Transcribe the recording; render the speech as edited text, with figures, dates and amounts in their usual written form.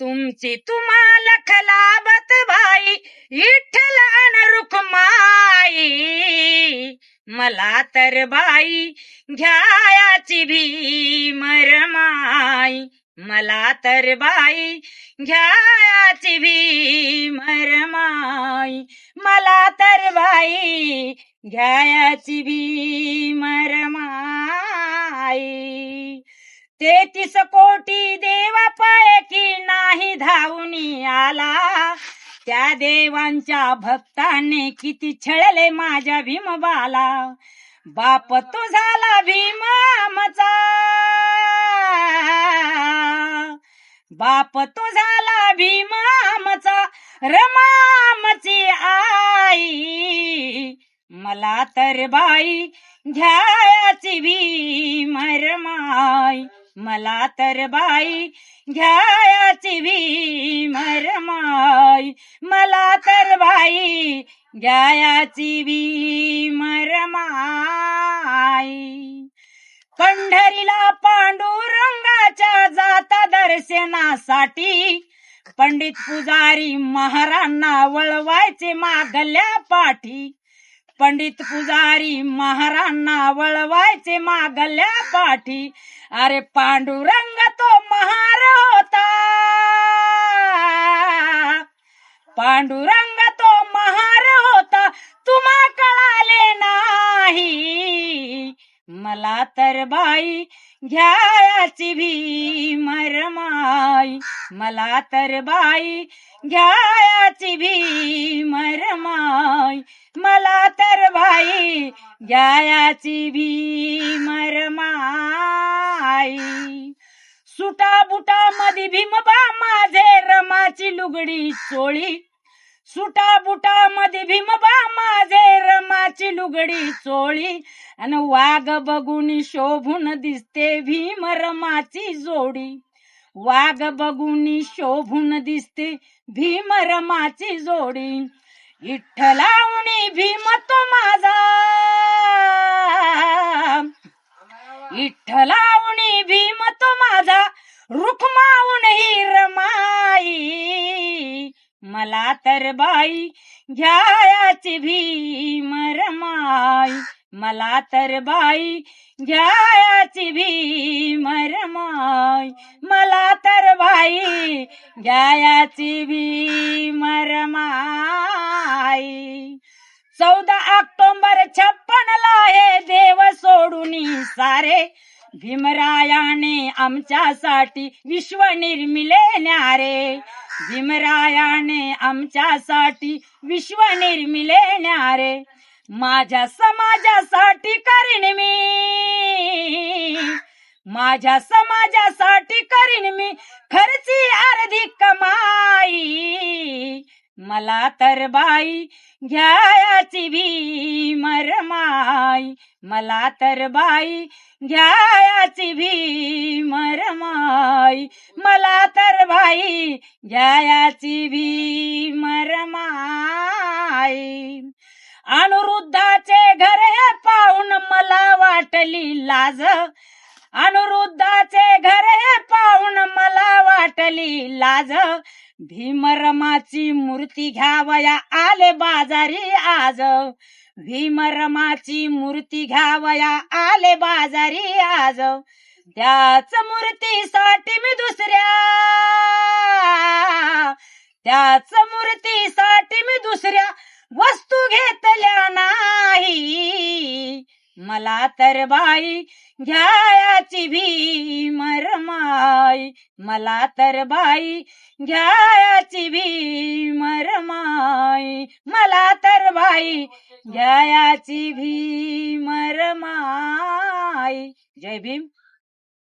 तुमची तुम्हाला खलाबत बाई विठ्ठल अन रुक्माई, मला तर बाई घ्यायाची भीमर माई, मला तर बाई घ्यायाची भीमर माई, मला तर बाई घ्यायाची भीमर माई. 33 कोटी देवापैकी नाही धावून आला, त्या देवांच्या भक्ताने किती छळले माझ्या भीमबाला. बाप तो झाला भीमामचा, बाप तो झाला भीमामचा, रमामची आई, मला तर बाई घ्यायाची भीमर माई, मला तर बाई घ्यायाची भीमर माई, मला तर बाई घ्यायाची भीमर माई. पंढरीला पांडुरंगाच्या जाता दर्शनासाठी, पंडित पुजारी महारांना वळवायचे मागल्या पाठी, पंडित पुजारी महारांना वळवायचे मागल्या पाठी. अरे पांडुरंग तो महार होता, पांडुरंग तो महार होता, तुम्हा कळाले नाही, मला तर बाई घ्यायाची भीमर माई, मला तर बाई घ्यायाची भीमर माई, मला तर बाई घ्यायाची भीमर माई. सुटा बुटा मध्ये भीमबा माझे रमाची लुगडी चोळी, सुटा बुटा मध्ये भीमबा माझे रमाची लुगडी चोळी, अन वाघ बघून शोभून दिसते भीम रमाची जोडी, वाघ बघून शोभून दिसते भीम रमाची जोडी. विठ्ठलाहुनी भीम तो माझा, विठ्ठलाहुनी भीम तो माझा, रुक्माहून ही रमाई, मला तर बाई घ्यायाची भीमर माई, मला तर बाई घ्यायाची भीमर माई, मला तर बाई घ्यायाची भीमर माई. 14 ऑक्टोबर 56 हे देव सोडून सारे, भीमरायाने आमच्यासाठी विश्व निर्मिले न्यारे, भीमरायाने आमच्यासाठी विश्व निर्मिले न्यारे. माझ्या समाजासाठी करीन मी, माझ्या समाजासाठी करीन मी खर्ची अर्धी कमाई, मला तर बाई घ्यायाची भीमर माई, मला तर बाई घ्यायाची भीमर माई, मला तर बाई घ्यायाची भीमर माई. अनुरुद्धाचे घर हे पाहून मला वाटली लाज, अनुरुद्धाचे घर हे पाहून मला वाटली लाज, भीमरमाची मूर्ती घ्यावया आले बाजारी आज, भीमरमाची मूर्ती घ्यावया आले बाजारी आज. त्याच मूर्तीसाठी मी दुसऱ्या, त्याच मूर्तीसाठी मी दुसऱ्या वस्तू घेतल्या नाही, मला तर बाई घ्यायाची भीमर माई, मला तर बाई घ्यायाची भीमर माई, मला तर बाई घ्यायाची भीमर माई. जय भीम.